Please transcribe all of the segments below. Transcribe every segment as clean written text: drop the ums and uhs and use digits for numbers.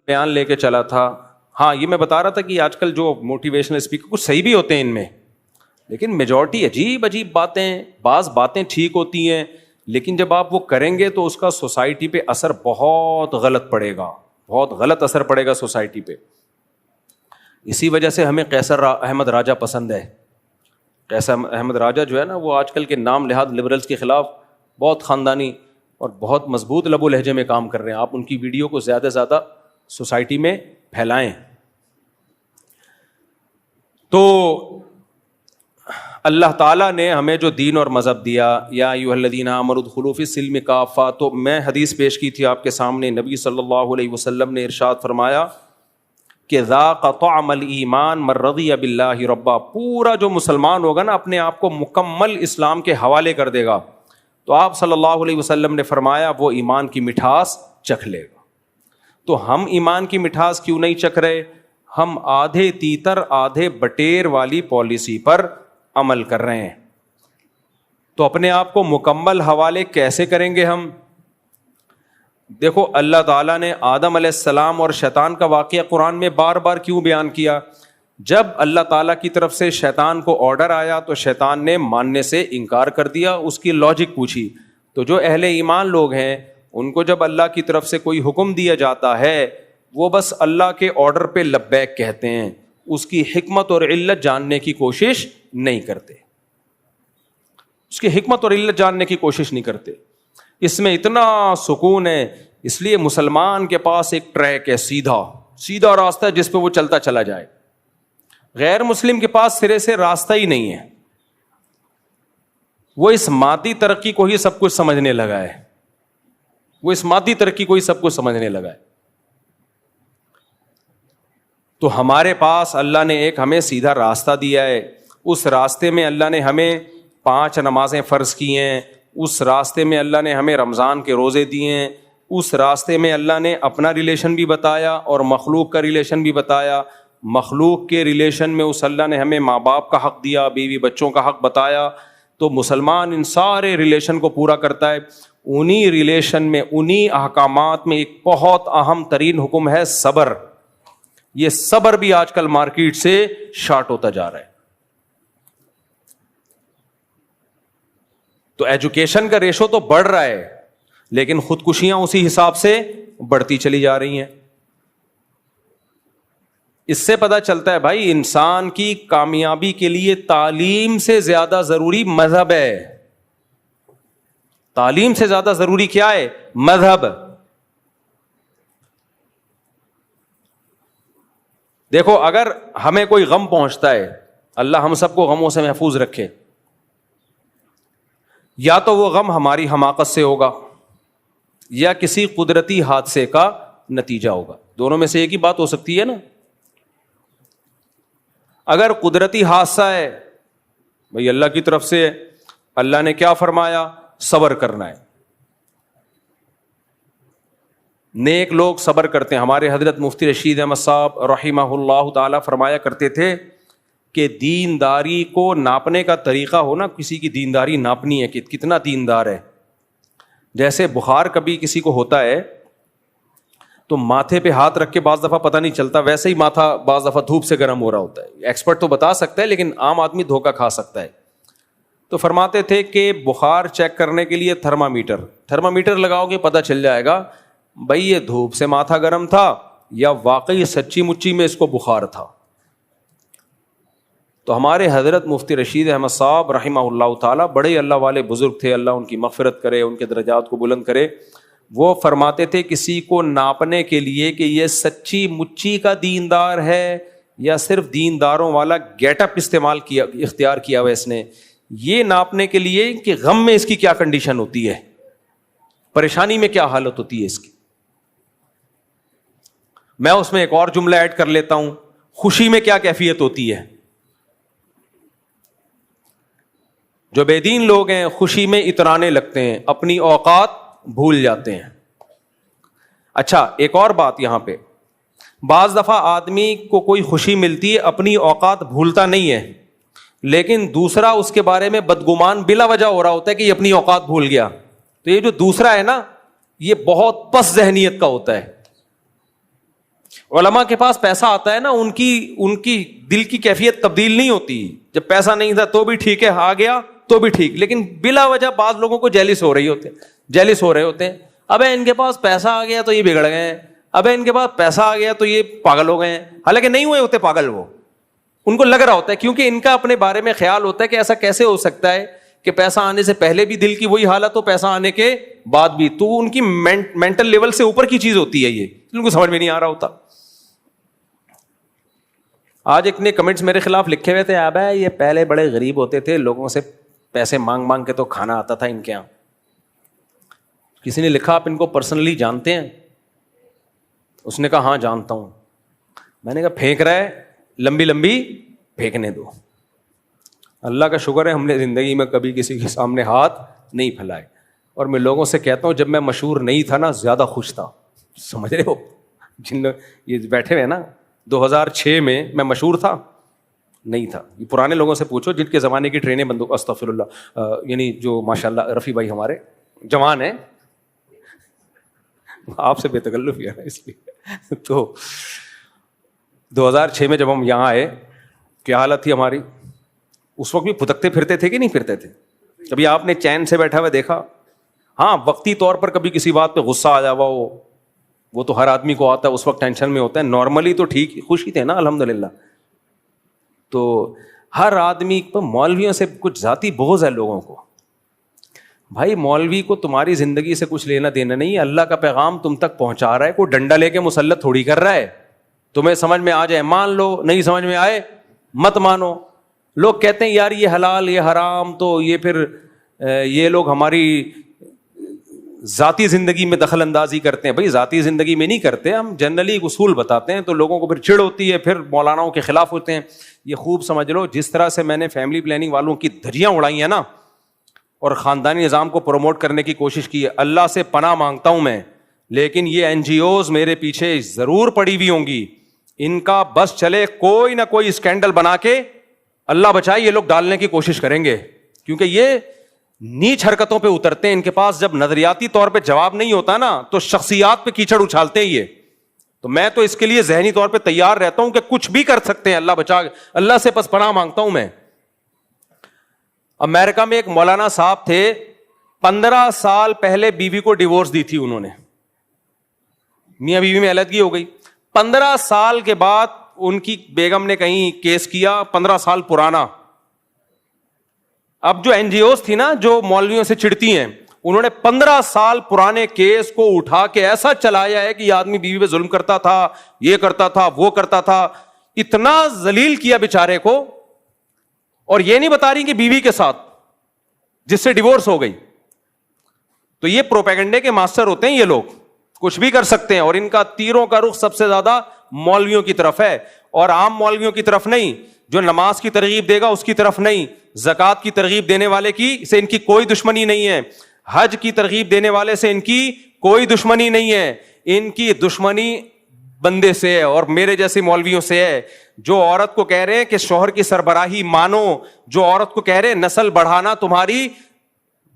بیان لے کے چلا تھا. ہاں یہ میں بتا رہا تھا کہ آج کل جو موٹیویشنل اسپیکر کچھ صحیح بھی ہوتے ہیں ان میں, لیکن میجورٹی عجیب عجیب باتیں, بعض باتیں ٹھیک ہوتی ہیں لیکن جب آپ وہ کریں گے تو اس کا سوسائٹی پہ اثر بہت غلط پڑے گا, بہت غلط اثر پڑے گا سوسائٹی پہ. اسی وجہ سے ہمیں قیصر احمد راجہ پسند ہے. قیصر احمد راجہ جو ہے نا, وہ آج کل کے نام لحاظ لبرلز کے خلاف بہت خاندانی اور بہت مضبوط لب و لہجے میں کام کر رہے ہیں. آپ ان کی ویڈیو کو زیادہ سے زیادہ سوسائٹی میں پھیلائیں. تو اللہ تعالیٰ نے ہمیں جو دین اور مذہب دیا, یا ایھا الذین آمنوا ادخلوا فی السلم کافہ, تو میں حدیث پیش کی تھی آپ کے سامنے. نبی صلی اللہ علیہ وسلم نے ارشاد فرمایا کہ ذاق طعم الایمان من رضی باللہ ربا, پورا جو مسلمان ہوگا نا اپنے آپ کو مکمل اسلام کے حوالے کر دے گا, تو آپ صلی اللہ علیہ وسلم نے فرمایا وہ ایمان کی مٹھاس چکھ لے گا. تو ہم ایمان کی مٹھاس کیوں نہیں چکھ رہے؟ ہم آدھے تیتر آدھے بٹیر والی پالیسی پر عمل کر رہے ہیں. تو اپنے آپ کو مکمل حوالے کیسے کریں گے ہم؟ دیکھو اللہ تعالیٰ نے آدم علیہ السلام اور شیطان کا واقعہ قرآن میں بار بار کیوں بیان کیا؟ جب اللہ تعالیٰ کی طرف سے شیطان کو آرڈر آیا تو شیطان نے ماننے سے انکار کر دیا. اس کی لاجک پوچھی. تو جو اہل ایمان لوگ ہیں ان کو جب اللہ کی طرف سے کوئی حکم دیا جاتا ہے وہ بس اللہ کے آرڈر پہ لبیک کہتے ہیں, اس کی حکمت اور علت جاننے کی کوشش نہیں کرتے. اس کی حکمت اور علت جاننے کی کوشش نہیں کرتے. اس میں اتنا سکون ہے, اس لیے مسلمان کے پاس ایک ٹریک ہے, سیدھا راستہ ہے جس پہ وہ چلتا چلا جائے. غیر مسلم کے پاس سرے سے راستہ ہی نہیں ہے. وہ اس مادی ترقی کو ہی سب کچھ سمجھنے لگا ہے. تو ہمارے پاس اللہ نے ایک ہمیں سیدھا راستہ دیا ہے. اس راستے میں اللہ نے ہمیں 5 نمازیں فرض کی ہیں. اس راستے میں اللہ نے ہمیں رمضان کے روزے دیے ہیں. اس راستے میں اللہ نے اپنا ریلیشن بھی بتایا اور مخلوق کا ریلیشن بھی بتایا. مخلوق کے ریلیشن میں اس اللہ نے ہمیں ماں باپ کا حق دیا, بیوی بچوں کا حق بتایا. تو مسلمان ان سارے ریلیشن کو پورا کرتا ہے. انہی ریلیشن میں, انہی احکامات میں ایک بہت اہم ترین حکم ہے صبر. یہ صبر بھی آج کل مارکیٹ سے شارٹ ہوتا جا رہا ہے. تو ایجوکیشن کا ریشو تو بڑھ رہا ہے لیکن خودکشیاں اسی حساب سے بڑھتی چلی جا رہی ہیں. اس سے پتہ چلتا ہے بھائی انسان کی کامیابی کے لیے تعلیم سے زیادہ ضروری مذہب ہے. تعلیم سے زیادہ ضروری کیا ہے؟ مذہب. دیکھو اگر ہمیں کوئی غم پہنچتا ہے, اللہ ہم سب کو غموں سے محفوظ رکھے, یا تو وہ غم ہماری حماقت سے ہوگا یا کسی قدرتی حادثے کا نتیجہ ہوگا. دونوں میں سے ایک ہی بات ہو سکتی ہے نا. اگر قدرتی حادثہ ہے بھئی اللہ کی طرف سے, اللہ نے کیا فرمایا؟ صبر کرنا ہے. نیک لوگ صبر کرتے ہیں. ہمارے حضرت مفتی رشید احمد صاحب رحمہ اللہ تعالی فرمایا کرتے تھے کہ دینداری کو ناپنے کا طریقہ ہو نا, کسی کی دینداری ناپنی ہے کہ کتنا دیندار ہے. جیسے بخار کبھی کسی کو ہوتا ہے تو ماتھے پہ ہاتھ رکھ کے بعض دفعہ پتہ نہیں چلتا, ویسے ہی ماتھا بعض دفعہ دھوپ سے گرم ہو رہا ہوتا ہے. ایکسپرٹ تو بتا سکتا ہے لیکن عام آدمی دھوکہ کھا سکتا ہے. تو فرماتے تھے کہ بخار چیک کرنے کے لیے تھرمامیٹر لگاؤ گے پتہ چل جائے گا بھئی یہ دھوپ سے ماتھا گرم تھا یا واقعی سچی مچی میں اس کو بخار تھا. تو ہمارے حضرت مفتی رشید احمد صاحب رحمہ اللہ تعالیٰ بڑے اللہ والے بزرگ تھے, اللہ ان کی مغفرت کرے, ان کے درجات کو بلند کرے. وہ فرماتے تھے کسی کو ناپنے کے لیے کہ یہ سچی مچی کا دیندار ہے یا صرف دینداروں والا گیٹ اپ اختیار کیا ہوا اس نے, یہ ناپنے کے لیے کہ غم میں اس کی کیا کنڈیشن ہوتی ہے, پریشانی میں کیا حالت ہوتی ہے اس کی. میں اس میں ایک اور جملہ ایڈ کر لیتا ہوں, خوشی میں کیا کیفیت ہوتی ہے. جو بے دین لوگ ہیں خوشی میں اترانے لگتے ہیں, اپنی اوقات بھول جاتے ہیں. اچھا ایک اور بات یہاں پہ, بعض دفعہ آدمی کو کوئی خوشی ملتی ہے اپنی اوقات بھولتا نہیں ہے, لیکن دوسرا اس کے بارے میں بدگمان بلا وجہ ہو رہا ہوتا ہے کہ یہ اپنی اوقات بھول گیا. تو یہ جو دوسرا ہے نا یہ بہت پس ذہنیت کا ہوتا ہے. علماء کے پاس پیسہ آتا ہے نا, ان کی دل کی کیفیت تبدیل نہیں ہوتی. جب پیسہ نہیں تھا تو بھی ٹھیک ہے, آ گیا تو بھی ٹھیک, لیکن بلا وجہ بعض لوگوں کو جیلس ہو رہے ہوتے ہیں. ابے ان کے پاس پیسہ آ گیا تو یہ بگڑ گئے ہیں, ابے ان کے پاس پیسہ آ گیا تو یہ پاگل ہو گئے ہیں. حالانکہ نہیں ہوئے ہوتے پاگل, وہ ان کو لگ رہا ہوتا ہے, کیونکہ ان کا اپنے بارے میں خیال ہوتا ہے کہ ایسا کیسے ہو سکتا ہے کہ پیسہ آنے سے پہلے بھی دل کی وہی حالت ہو, پیسہ آنے کے بعد بھی. تو ان کی مینٹل لیول سے اوپر کی چیز ہوتی ہے, یہ ان کو سمجھ میں نہیں آ رہا ہوتا. آج ایک نے کمنٹس میرے خلاف لکھے ہوئے تھے, اب یہ پہلے بڑے غریب ہوتے تھے, لوگوں سے پیسے مانگ مانگ کے تو کھانا آتا تھا ان کے یہاں. کسی نے لکھا, آپ ان کو پرسنلی جانتے ہیں؟ اس نے کہا ہاں جانتا ہوں. میں نے کہا پھینک رہا ہے, لمبی لمبی پھینکنے دو. اللہ کا شکر ہے ہم نے زندگی میں کبھی کسی کے سامنے ہاتھ نہیں پھیلائے. اور میں لوگوں سے کہتا ہوں, جب میں مشہور نہیں تھا نا, زیادہ خوش تھا. سمجھ رہے ہو, جن لوگ یہ بیٹھے ہوئے نا, 2006 میں میں مشہور تھا نہیں تھا. یہ پرانے لوگوں سے پوچھو جن کے زمانے کی ٹرینیں بندوق, استغفر اللہ, یعنی جو ماشاء اللہ رفیع بھائی ہمارے جوان ہیں, آپ سے بے تکلف ہے اس لیے. تو 2006 میں جب ہم یہاں آئے, کیا حالت تھی ہماری. اس وقت بھی پھدکتے پھرتے تھے کہ نہیں پھرتے تھے؟ کبھی آپ نے چین سے بیٹھا ہوا دیکھا؟ ہاں, وقتی طور پر کبھی کسی بات پہ غصہ آ جاوا ہو, وہ تو ہر آدمی کو آتا ہے, اس وقت ٹینشن میں ہوتا ہے. نارملی تو ٹھیک خوش ہی تھے نا الحمدللہ. تو ہر آدمی پر مولویوں سے کچھ ذاتی بغض ہے لوگوں کو. بھائی مولوی کو تمہاری زندگی سے کچھ لینا دینا نہیں ہے, اللہ کا پیغام تم تک پہنچا رہا ہے, کوئی ڈنڈا لے کے مسلط تھوڑی کر رہا ہے. تمہیں سمجھ میں آ جائے مان لو, نہیں سمجھ میں آئے مت مانو. لوگ کہتے ہیں یار یہ حلال یہ حرام, تو یہ پھر یہ لوگ ہماری ذاتی زندگی میں دخل اندازی کرتے ہیں. بھائی ذاتی زندگی میں نہیں کرتے, ہم جنرلی اصول بتاتے ہیں, تو لوگوں کو پھر چڑ ہوتی ہے, پھر مولاناؤں کے خلاف ہوتے ہیں. یہ خوب سمجھ لو, جس طرح سے میں نے فیملی پلاننگ والوں کی دھجیاں اڑائی ہیں نا, اور خاندانی نظام کو پروموٹ کرنے کی کوشش کی ہے, اللہ سے پناہ مانگتا ہوں میں, لیکن یہ NGOز میرے پیچھے ضرور پڑی ہوئی ہوں گی. ان کا بس چلے کوئی نہ کوئی اسکینڈل بنا کے, اللہ بچائے, یہ لوگ ڈالنے کی کوشش کریں گے, کیونکہ یہ نیچ حرکتوں پہ اترتے ہیں. ان کے پاس جب نظریاتی طور پہ جواب نہیں ہوتا نا, تو شخصیات پہ کیچڑ اچھالتے ہیں یہ. تو میں تو اس کے لیے ذہنی طور پہ تیار رہتا ہوں کہ کچھ بھی کر سکتے ہیں, اللہ بچا, اللہ سے بس پناہ مانگتا ہوں میں. امریکہ میں ایک مولانا صاحب تھے, 15 سال پہلے بیوی کو ڈیورس دی تھی انہوں نے, میاں بیوی میں علیحدگی ہو گئی. 15 سال کے بعد ان کی بیگم نے کہیں کیس کیا, 15 سال پرانا. اب جو NGOز تھی نا جو مولویوں سے چڑتی ہیں, انہوں نے 15 سال پرانے کیس کو اٹھا کے ایسا چلایا ہے کہ یہ آدمی بیوی پہ ظلم کرتا تھا, یہ کرتا تھا, وہ کرتا تھا, اتنا ذلیل کیا بیچارے کو. اور یہ نہیں بتا رہی کہ بیوی کے ساتھ جس سے ڈیورس ہو گئی. تو یہ پروپیگنڈے کے ماسٹر ہوتے ہیں یہ لوگ, کچھ بھی کر سکتے ہیں. اور ان کا تیروں کا رخ سب سے زیادہ مولویوں کی طرف ہے, اور عام مولویوں کی طرف نہیں. جو نماز کی ترغیب دے گا اس کی طرف نہیں, زکوٰۃ کی ترغیب دینے والے کی سے ان کی کوئی دشمنی نہیں ہے, حج کی ترغیب دینے والے سے ان کی کوئی دشمنی نہیں ہے. ان کی دشمنی بندے سے ہے اور میرے جیسے مولویوں سے ہے, جو عورت کو کہہ رہے ہیں کہ شوہر کی سربراہی مانو, جو عورت کو کہہ رہے ہیں نسل بڑھانا تمہاری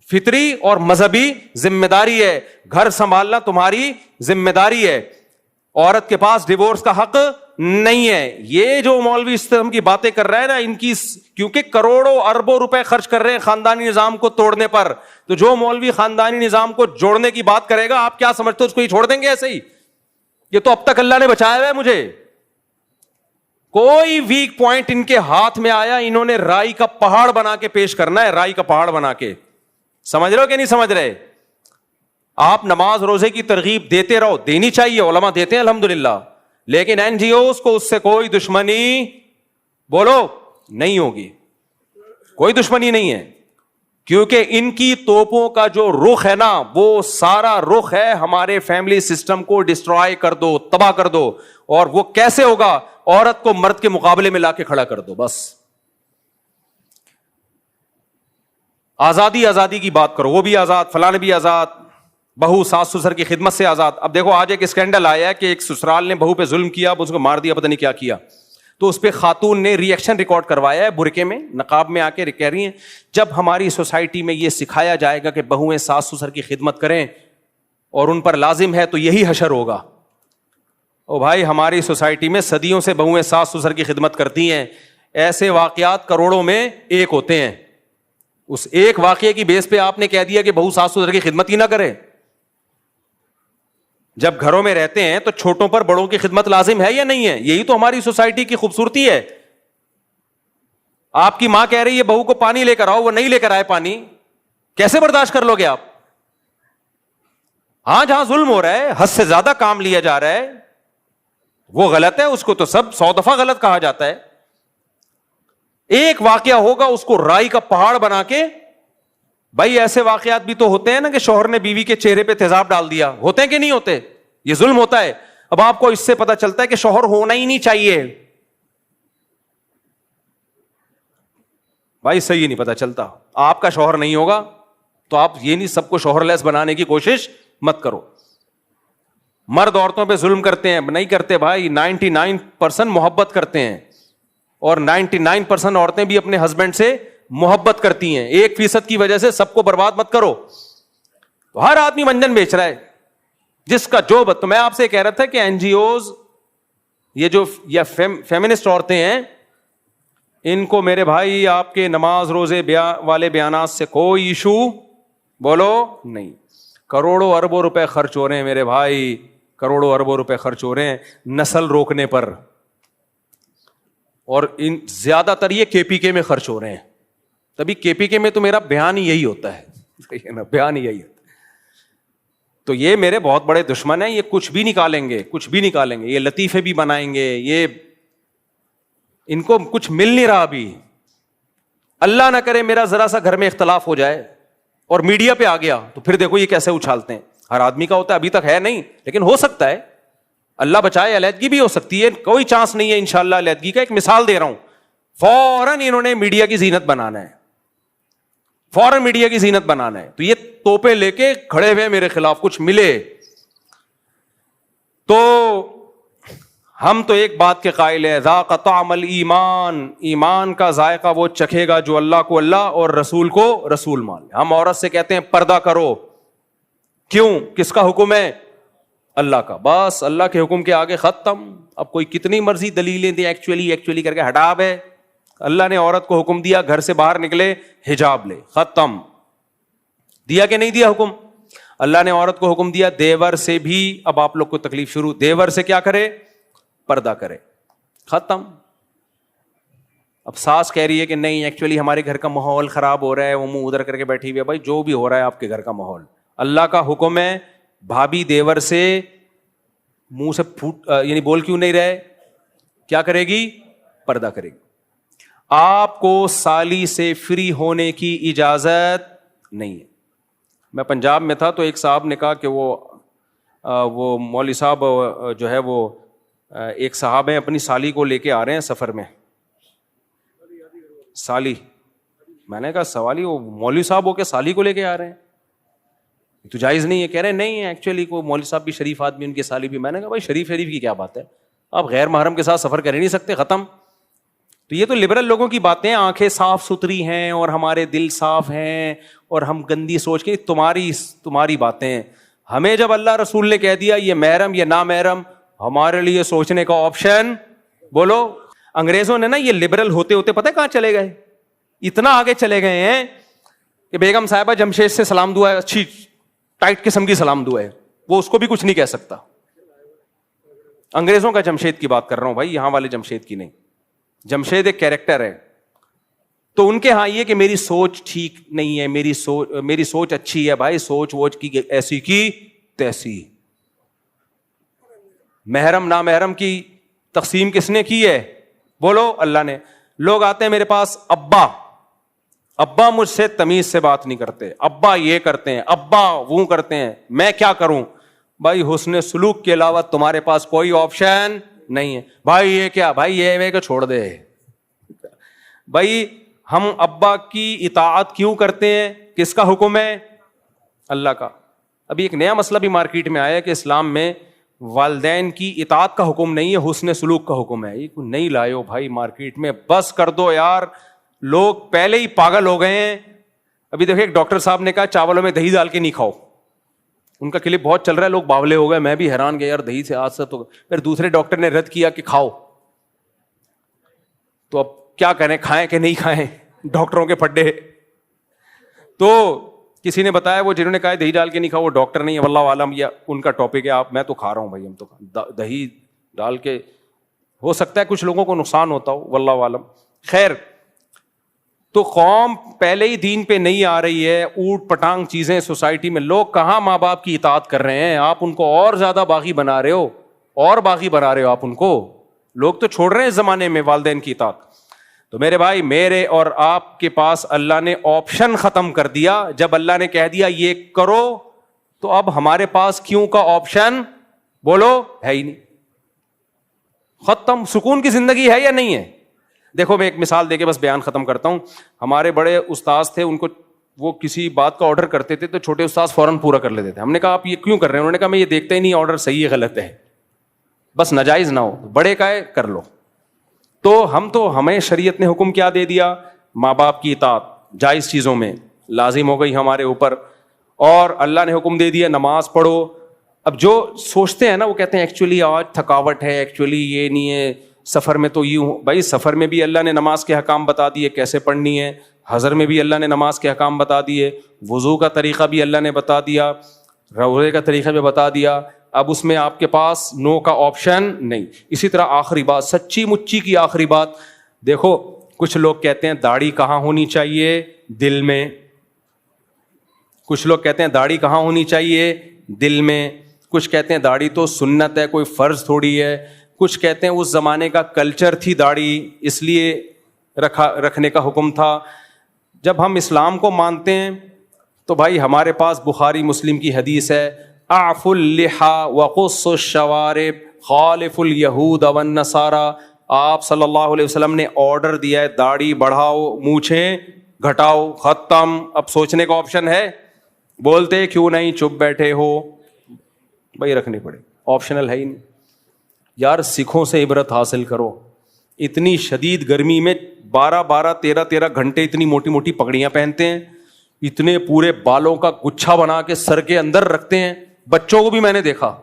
فطری اور مذہبی ذمہ داری ہے, گھر سنبھالنا تمہاری ذمہ داری ہے, عورت کے پاس ڈیورس کا حق نہیں ہے. یہ جو مولوی اس طرح کی باتیں کر رہا ہے نا, ان کی کیونکہ کروڑوں اربوں روپے خرچ کر رہے ہیں خاندانی نظام کو توڑنے پر, تو جو مولوی خاندانی نظام کو جوڑنے کی بات کرے گا, آپ کیا سمجھتے ہو اس کو ہی چھوڑ دیں گے ایسے ہی؟ یہ تو اب تک اللہ نے بچایا ہوا ہے مجھے. کوئی ویک پوائنٹ ان کے ہاتھ میں آیا, انہوں نے رائی کا پہاڑ بنا کے پیش کرنا ہے, رائی کا پہاڑ بنا کے. سمجھ رہے ہو کہ نہیں سمجھ رہے؟ آپ نماز روزے کی ترغیب دیتے رہو, دینی چاہیے, علماء دیتے ہیں الحمدللہ, لیکن NGOز کو اس سے کوئی دشمنی بولو نہیں ہوگی, کوئی دشمنی نہیں ہے. کیونکہ ان کی توپوں کا جو رخ ہے نا, وہ سارا رخ ہے ہمارے فیملی سسٹم کو ڈسٹرائے کر دو, تباہ کر دو. اور وہ کیسے ہوگا؟ عورت کو مرد کے مقابلے میں لا کے کھڑا کر دو بس. آزادی کی بات کرو, وہ بھی آزاد, فلاں بھی آزاد, بہو ساس سسر کی خدمت سے آزاد. اب دیکھو آج ایک اسکینڈل آیا ہے کہ ایک سسرال نے بہو پہ ظلم کیا, اس کو مار دیا, پتہ نہیں کیا کیا. تو اس پہ خاتون نے ری ایکشن ریکارڈ کروایا ہے, برقعے میں نقاب میں آ کے کہہ رہی ہیں جب ہماری سوسائٹی میں یہ سکھایا جائے گا کہ بہویں ساس سسر کی خدمت کریں اور ان پر لازم ہے, تو یہی حشر ہوگا. او بھائی ہماری سوسائٹی میں صدیوں سے بہویں ساس سسر کی خدمت کرتی ہیں, ایسے واقعات کروڑوں میں ایک ہوتے ہیں. اس ایک واقعے کی بیس پہ آپ نے کہہ دیا کہ بہو ساس سسر کی خدمت ہی نہ کرے. جب گھروں میں رہتے ہیں تو چھوٹوں پر بڑوں کی خدمت لازم ہے یا نہیں ہے؟ یہی تو ہماری سوسائٹی کی خوبصورتی ہے. آپ کی ماں کہہ رہی ہے بہو کو پانی لے کر آؤ, وہ نہیں لے کر آئے پانی, کیسے برداشت کر لو گے آپ؟ ہاں جہاں ظلم ہو رہا ہے, حد سے زیادہ کام لیا جا رہا ہے, وہ غلط ہے, اس کو تو سب 100 دفعہ غلط کہا جاتا ہے. ایک واقعہ ہوگا اس کو رائی کا پہاڑ بنا کے, بھائی ایسے واقعات بھی تو ہوتے ہیں نا کہ شوہر نے بیوی کے چہرے پہ تیزاب ڈال دیا, ہوتے ہیں کہ نہیں ہوتے؟ یہ ظلم ہوتا ہے. اب آپ کو اس سے پتا چلتا ہے کہ شوہر ہونا ہی نہیں چاہیے. بھائی صحیح نہیں پتا چلتا. آپ کا شوہر نہیں ہوگا تو آپ یہ نہیں سب کو شوہر لیس بنانے کی کوشش مت کرو. مرد عورتوں پہ ظلم کرتے ہیں؟ نہیں کرتے بھائی, 99% محبت کرتے ہیں, اور 99% عورتیں بھی اپنے ہسبینڈ سے محبت کرتی ہیں. 1% کی وجہ سے سب کو برباد مت کرو. تو ہر آدمی منجن بیچ رہا ہے جس کا جو تو میں آپ سے کہہ رہا تھا کہ NGOs یہ جو یا فیمنسٹ عورتیں ہیں, ان کو میرے بھائی آپ کے نماز روزے والے بیانات سے کوئی ایشو بولو نہیں. کروڑوں اربوں روپے خرچ ہو رہے ہیں میرے بھائی, کروڑوں اربوں روپے خرچ ہو رہے ہیں نسل روکنے پر, اور ان زیادہ تر یہ KPK میں خرچ ہو رہے ہیں. تبھی KPK میں تو میرا بیان ہی یہی ہوتا ہے, بیان ہی یہی ہوتا ہے. تو یہ میرے بہت بڑے دشمن ہیں, یہ کچھ بھی نکالیں گے, کچھ بھی نکالیں گے, یہ لطیفے بھی بنائیں گے, یہ ان کو کچھ مل نہیں رہا ابھی. اللہ نہ کرے میرا ذرا سا گھر میں اختلاف ہو جائے اور میڈیا پہ آ گیا تو پھر دیکھو یہ کیسے اچھالتے ہیں. ہر آدمی کا ہوتا ہے, ابھی تک ہے نہیں لیکن ہو سکتا ہے, اللہ بچائے, علیحدگی بھی ہو سکتی ہے, کوئی چانس نہیں ہے انشاءاللہ علیحدگی کا. ایک مثال دے رہا ہوں, فوراً انہوں نے میڈیا کی زینت بنانا ہے, فوراً میڈیا کی زینت بنانا ہے, تو یہ توپیں لے کے کھڑے ہوئے میرے خلاف, کچھ ملے. تو ہم تو ایک بات کے قائل ہیں, ذاق طعم الایمان, ایمان کا ذائقہ وہ چکھے گا جو اللہ کو اللہ اور رسول کو رسول مان لے. ہم عورت سے کہتے ہیں پردہ کرو, کیوں؟ کس کا حکم ہے؟ اللہ کا. بس اللہ کے حکم کے آگے ختم. اب کوئی کتنی مرضی دلیلیں دیں ایکچولی کر کے حجاب ہے. اللہ نے عورت کو حکم دیا گھر سے باہر نکلے حجاب لے, ختم. دیا کہ نہیں دیا حکم؟ اللہ نے عورت کو حکم دیا دیور سے بھی, اب آپ لوگ کو تکلیف شروع, دیور سے کیا کرے؟ پردہ کرے, ختم. اب ساس کہہ رہی ہے کہ نہیں ایکچولی ہمارے گھر کا ماحول خراب ہو رہا ہے, وہ منہ ادھر کر کے بیٹھی ہوئی ہے. بھائی جو بھی ہو رہا ہے آپ کے گھر کا ماحول, اللہ کا حکم ہے. بھابھی دیور سے منہ سے یعنی بول کیوں نہیں رہے, کیا کرے گی؟ پردہ کرے گی. آپ کو سالی سے فری ہونے کی اجازت نہیں ہے. میں پنجاب میں تھا تو ایک صاحب نے کہا کہ وہ مولوی صاحب جو ہے وہ ایک صاحب ہیں اپنی سالی کو لے کے آ رہے ہیں سفر میں. سالی, میں نے کہا سوالی وہ مولوی صاحب ہو کے سالی کو لے کے آ رہے ہیں, تو جائز نہیں ہے. کہہ رہے ہیں نہیں ایکچولی کو مولوی صاحب بھی شریف آدمی, ان کی سالی بھی. میں نے کہا بھائی شریف کی کیا بات ہے, آپ غیر محرم کے ساتھ سفر کر ہی نہیں سکتے, ختم. تو یہ تو لبرل لوگوں کی باتیں, آنکھیں صاف ستھری ہیں اور ہمارے دل صاف ہیں اور ہم گندی سوچ کے, تمہاری باتیں. ہمیں جب اللہ رسول نے کہہ دیا یہ محرم یہ نامحرم, ہمارے لیے سوچنے کا آپشن بولو. انگریزوں نے نا یہ لبرل ہوتے ہوتے پتہ کہاں چلے گئے, اتنا آگے چلے گئے ہیں کہ بیگم صاحبہ جمشید سے سلام دعا ہے, اچھی ٹائٹ قسم کی سلام دعا ہے, وہ اس کو بھی کچھ نہیں کہہ سکتا. انگریزوں کا جمشید کی بات کر رہا ہوں بھائی, یہاں والے جمشید کی نہیں. جمشید ایک کیریکٹر ہے, تو ان کے ہاں یہ کہ میری سوچ ٹھیک نہیں ہے, میری سوچ اچھی ہے. بھائی سوچ ووچ کی ایسی کی تیسی. محرم نامحرم کی تقسیم کس نے کی ہے بولو؟ اللہ نے. لوگ آتے ہیں میرے پاس, ابا مجھ سے تمیز سے بات نہیں کرتے, ابا یہ کرتے ہیں, ابا وہ کرتے ہیں, میں کیا کروں؟ بھائی حسن سلوک کے علاوہ تمہارے پاس کوئی آپشن نہیں ہے. بھائی یہ کیا, بھائی یہ کہ چھوڑ دے. بھائی ہم ابا کی اطاعت کیوں کرتے ہیں؟ کس کا حکم ہے؟ اللہ کا. ابھی ایک نیا مسئلہ بھی مارکیٹ میں آیا ہے کہ اسلام میں والدین کی اطاعت کا حکم نہیں ہے, حسن سلوک کا حکم ہے. یہ نہیں لائے ہو بھائی مارکیٹ میں, بس کر دو یار, لوگ پہلے ہی پاگل ہو گئے ہیں. ابھی دیکھیں ایک ڈاکٹر صاحب نے کہا چاولوں میں دہی ڈال کے نہیں کھاؤ, ان کا کلپ بہت چل رہا ہے, لوگ باولے ہو گئے, میں بھی حیران گیا یار دہی سے آج سے تو. پھر دوسرے ڈاکٹر نے رد کیا کہ کھاؤ, تو اب کیا کریں, کھائیں کہ نہیں کھائیں, ڈاکٹروں کے پھڈے. تو کسی نے بتایا وہ جنہوں نے کہا دہی ڈال کے نہیں کھاؤ وہ ڈاکٹر نہیں ہے, واللہ عالم, یا ان کا ٹاپک ہے. میں تو کھا رہا ہوں بھائی, ہم تو دہی ڈال کے, ہو سکتا ہے کچھ لوگوں کو نقصان ہوتا ہو, واللہ عالم. خیر, تو قوم پہلے ہی دین پہ نہیں آ رہی ہے, اوٹ پٹانگ چیزیں سوسائٹی میں, لوگ کہاں ماں باپ کی اطاعت کر رہے ہیں, آپ ان کو اور زیادہ باغی بنا رہے ہو, اور باغی بنا رہے ہو آپ ان کو. لوگ تو چھوڑ رہے ہیں اس زمانے میں والدین کی اطاعت. تو میرے بھائی, میرے اور آپ کے پاس اللہ نے آپشن ختم کر دیا. جب اللہ نے کہہ دیا یہ کرو, تو اب ہمارے پاس کیوں کا آپشن بولو ہے ہی نہیں. ختم. سکون کی زندگی ہے یا نہیں ہے؟ دیکھو میں ایک مثال دے کے بس بیان ختم کرتا ہوں. ہمارے بڑے استاذ تھے, ان کو وہ کسی بات کا آرڈر کرتے تھے تو چھوٹے استاذ فوراً پورا کر لیتے تھے. ہم نے کہا آپ یہ کیوں کر رہے ہیں؟ انہوں نے کہا میں یہ دیکھتا ہی نہیں آرڈر صحیح ہے غلط ہے, بس ناجائز نہ ہو, بڑے کا ہے کر لو. تو ہمیں شریعت نے حکم کیا دے دیا؟ ماں باپ کی اطاعت جائز چیزوں میں لازم ہو گئی ہمارے اوپر, اور اللہ نے حکم دے دیا نماز پڑھو. اب جو سوچتے ہیں نا وہ کہتے ہیں ایکچولی آج تھکاوٹ ہے, ایکچولی یہ نہیں ہے, سفر میں تو یوں. بھائی سفر میں بھی اللہ نے نماز کے احکام بتا دیے کیسے پڑھنی ہے, حضر میں بھی اللہ نے نماز کے احکام بتا دیے, وضو کا طریقہ بھی اللہ نے بتا دیا, روزے کا طریقہ بھی بتا دیا. اب اس میں آپ کے پاس نو کا آپشن نہیں. اسی طرح آخری بات, سچی مچی کی آخری بات, دیکھو کچھ لوگ کہتے ہیں داڑھی کہاں ہونی چاہیے؟ دل میں. کچھ لوگ کہتے ہیں داڑھی کہاں ہونی چاہیے؟ دل میں. کچھ کہتے ہیں داڑھی تو سنت ہے, کوئی فرض تھوڑی ہے. کچھ کہتے ہیں اس زمانے کا کلچر تھی داڑھی, اس لیے رکھنے کا حکم تھا. جب ہم اسلام کو مانتے ہیں تو بھائی ہمارے پاس بخاری مسلم کی حدیث ہے, اعف اللحى وقص الشوارب خالف الیہود والنصارى. آپ صلی اللہ علیہ وسلم نے آرڈر دیا ہے داڑھی بڑھاؤ, مونچھیں گھٹاؤ, ختم. اب سوچنے کا آپشن ہے؟ بولتے کیوں نہیں, چپ بیٹھے ہو. بھائی رکھنی پڑے, آپشنل ہے ہی نہیں. یار سکھوں سے عبرت حاصل کرو. اتنی شدید گرمی میں 12-13 گھنٹے اتنی موٹی موٹی پگڑیاں پہنتے ہیں, اتنے پورے بالوں کا گچھا بنا کے سر کے اندر رکھتے ہیں. بچوں کو بھی میں نے دیکھا,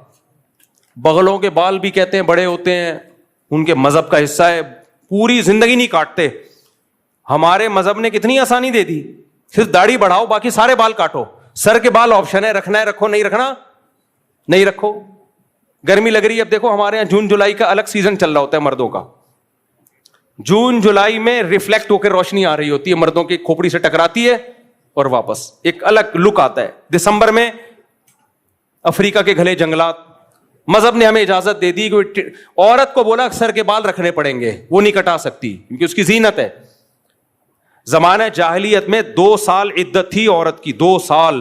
بغلوں کے بال بھی کہتے ہیں بڑے ہوتے ہیں, ان کے مذہب کا حصہ ہے, پوری زندگی نہیں کاٹتے. ہمارے مذہب نے کتنی آسانی دے دی, صرف داڑھی بڑھاؤ باقی سارے بال کاٹو. سر کے بال آپشن ہے, رکھنا ہے رکھو, نہیں رکھنا نہیں رکھو. گرمی لگ رہی ہے, اب دیکھو ہمارے یہاں جون جولائی کا الگ سیزن چل رہا ہوتا ہے مردوں کا. جون جولائی میں ریفلیکٹ ہو کے روشنی آ رہی ہوتی ہے, مردوں کی کھوپڑی سے ٹکراتی ہے اور واپس ایک الگ لک آتا ہے. دسمبر میں افریقہ کے گھلے جنگلات, مذہب نے ہمیں اجازت دے دی کہ عورت کو بولا سر کے بال رکھنے پڑیں گے, وہ نہیں کٹا سکتی کیونکہ اس کی زینت ہے. زمانہ جاہلیت میں 2 سال عدت تھی عورت کی, 2 سال,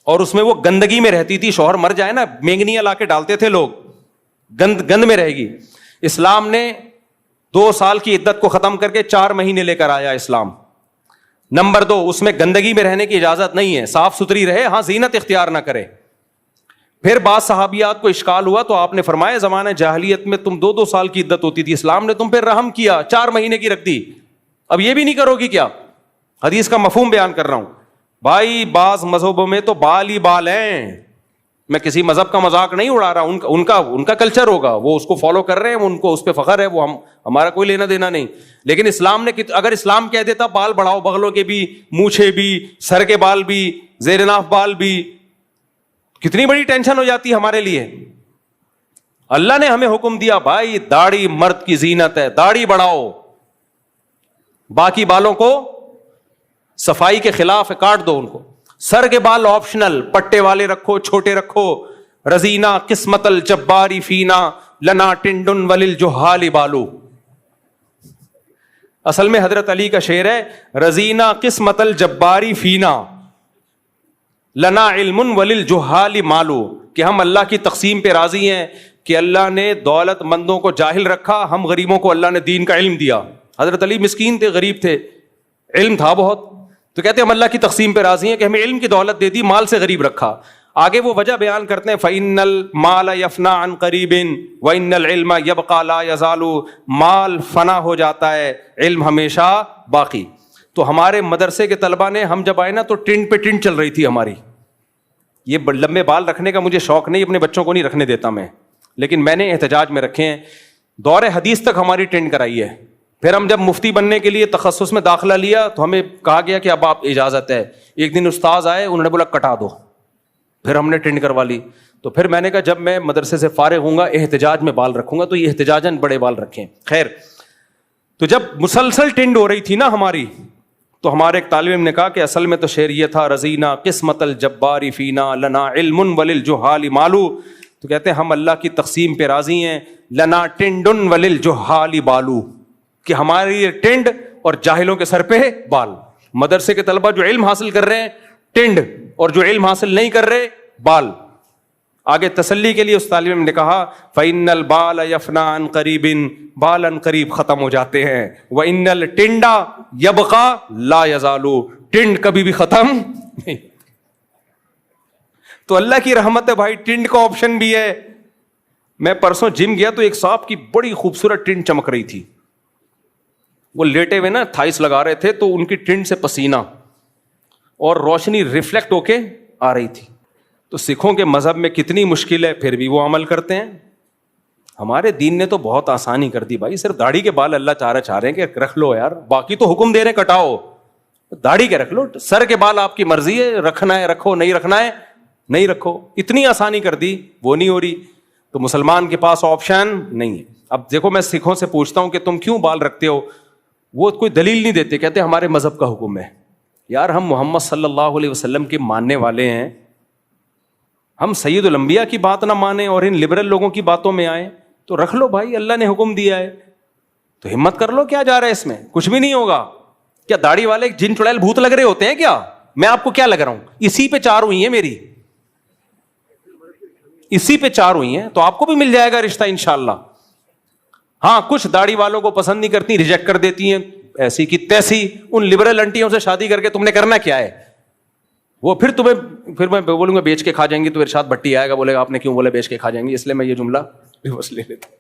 اور اس میں وہ گندگی میں رہتی تھی. شوہر مر جائے نا, مینگنیاں لا کے ڈالتے تھے لوگ, گند میں رہے گی. اسلام نے 2 سال کی عدت کو ختم کر کے 4 مہینے لے کر آیا اسلام. نمبر 2, اس میں گندگی میں رہنے کی اجازت نہیں ہے, صاف ستھری رہے, ہاں زینت اختیار نہ کرے. پھر بعض صحابیات کو اشکال ہوا تو آپ نے فرمایا زمانہ جاہلیت میں تم 2 سال کی عدت ہوتی تھی, اسلام نے تم پہ رحم کیا, 4 مہینے کی رکھ دی. اب یہ بھی نہیں کرو گی کیا؟ حدیث کا مفہوم بیان کر رہا ہوں. بھائی بعض مذہبوں میں تو بال ہی بال ہیں. میں کسی مذہب کا مذاق نہیں اڑا رہا, ان کا کلچر ہوگا, وہ اس کو فالو کر رہے ہیں, ان کو اس پہ فخر ہے, وہ ہمارا کوئی لینا دینا نہیں. لیکن اسلام نے, اگر اسلام کہہ دیتا بال بڑھاؤ, بغلوں کے بھی, مونچھے بھی, سر کے بال بھی, زیر ناف بال بھی, کتنی بڑی ٹینشن ہو جاتی ہمارے لیے. اللہ نے ہمیں حکم دیا بھائی داڑھی مرد کی زینت ہے, داڑھی بڑھاؤ, باقی بالوں کو صفائی کے خلاف ہے, کاٹ دو ان کو. سر کے بال آپشنل, پٹے والے رکھو, چھوٹے رکھو. رزینا قسمت الجباری فینا لنا ٹنڈن وللجہال بالو. اصل میں حضرت علی کا شعر ہے, رزینا قسمت الجباری فینا لنا علم وللجہال مالو, کہ ہم اللہ کی تقسیم پہ راضی ہیں کہ اللہ نے دولت مندوں کو جاہل رکھا, ہم غریبوں کو اللہ نے دین کا علم دیا. حضرت علی مسکین تھے, غریب تھے, علم تھا بہت, تو کہتے ہیں ہم اللہ کی تقسیم پہ راضی ہیں کہ ہمیں علم کی دولت دے دی, مال سے غریب رکھا. آگے وہ وجہ بیان کرتے ہیں, فَإِنَّ الْمَالَ يَفْنَى عَنْ قَرِيبٍ وَإِنَّ الْعِلْمَ يَبْقَى لَا يَزَالُ. مال فنا ہو جاتا ہے, علم ہمیشہ باقی. تو ہمارے مدرسے کے طلبہ نے, ہم جب آئے نا تو ٹنٹ پہ ٹنٹ چل رہی تھی ہماری, یہ لمبے بال رکھنے کا مجھے شوق نہیں، اپنے بچوں کو نہیں رکھنے دیتا میں، لیکن میں نے احتجاج میں رکھے ہیں. دور حدیث تک ہماری ٹرینڈ کرائی ہے. پھر ہم جب مفتی بننے کے لیے تخصص میں داخلہ لیا تو ہمیں کہا گیا کہ اب آپ اجازت ہے. ایک دن استاذ آئے، انہوں نے بولا کٹا دو، پھر ہم نے ٹرینڈ کروا لی. تو پھر میں نے کہا جب میں مدرسے سے فارغ ہوں گا احتجاج میں بال رکھوں گا، تو یہ احتجاجاً بڑے بال رکھیں. خیر، تو جب مسلسل ٹرینڈ ہو رہی تھی نا ہماری، تو ہمارے ایک طالب علم نے کہا کہ اصل میں تو شعر یہ تھا، رضینا قسمت الجبار فینا لنا علم وللجہال مالو. تو کہتے ہیں ہم اللہ کی تقسیم پہ راضی ہیں، لنا ٹنڈن وللجہال بالو، کہ ہماری یہ ٹنڈ اور جاہلوں کے سر پہ بال. مدرسے کے طلبہ جو علم حاصل کر رہے ہیں ٹنڈ، اور جو علم حاصل نہیں کر رہے بال. آگے تسلی کے لیے اس طالب علم نے کہا فَإِنَّ الْبَالَ يَفْنَى عَنْ قَرِيبٍ، بال ان قریب ختم ہو جاتے ہیں. وَإِنَّ الْٹِنْڈَ يَبْقَى لَا يَزَالُ، ٹنڈ کبھی بھی ختم نہیں. تو اللہ کی رحمت ہے بھائی، ٹنڈ کا آپشن بھی ہے. میں پرسوں جم گیا تو ایک صاحب کی بڑی خوبصورت ٹنڈ چمک رہی تھی. وہ لیٹے ہوئے نا تھائس لگا رہے تھے، تو ان کی ٹنڈ سے پسینہ اور روشنی ریفلیکٹ ہو کے آ رہی تھی. تو سکھوں کے مذہب میں کتنی مشکل ہے، پھر بھی وہ عمل کرتے ہیں. ہمارے دین نے تو بہت آسانی کر دی بھائی. صرف داڑھی کے بال اللہ چاہ رہے ہیں کہ رکھ لو یار، باقی تو حکم دے رہے ہیں کٹاؤ، داڑھی کے رکھ لو. سر کے بال آپ کی مرضی ہے، رکھنا ہے رکھو، نہیں رکھنا ہے نہیں رکھو. اتنی آسانی کر دی، وہ نہیں ہو رہی. تو مسلمان کے پاس آپشن نہیں ہے. اب دیکھو میں سکھوں سے پوچھتا ہوں کہ تم کیوں بال رکھتے ہو، وہ کوئی دلیل نہیں دیتے، کہتے ہمارے مذہب کا حکم ہے. یار ہم محمد صلی اللہ علیہ وسلم کے ماننے والے ہیں، ہم سید الانبیاء کی بات نہ مانیں اور ان لبرل لوگوں کی باتوں میں آئیں تو رکھ لو بھائی، اللہ نے حکم دیا ہے تو ہمت کر لو. کیا جا رہا ہے اس میں، کچھ بھی نہیں ہوگا. کیا داڑھی والے جن چڑیل بھوت لگ رہے ہوتے ہیں کیا؟ میں آپ کو کیا لگ رہا ہوں؟ اسی پہ 4 ہوئی ہیں میری، اسی پہ 4 ہوئی ہیں، تو آپ کو بھی مل جائے گا رشتہ انشاءاللہ. ہاں کچھ داڑھی والوں کو پسند نہیں کرتی، ریجیکٹ کر دیتی ہیں، ایسی کی تیسی. ان لبرل انٹیوں سے شادی کر کے تم نے کرنا کیا ہے؟ وہ پھر میں بولوں گا بیچ کے کھا جائیں گی، تو ارشاد بھٹی آئے گا بولے گا آپ نے کیوں بولا بیچ کے کھا جائیں گی، اس لیے میں یہ جملہ بس لے لیتا ہوں.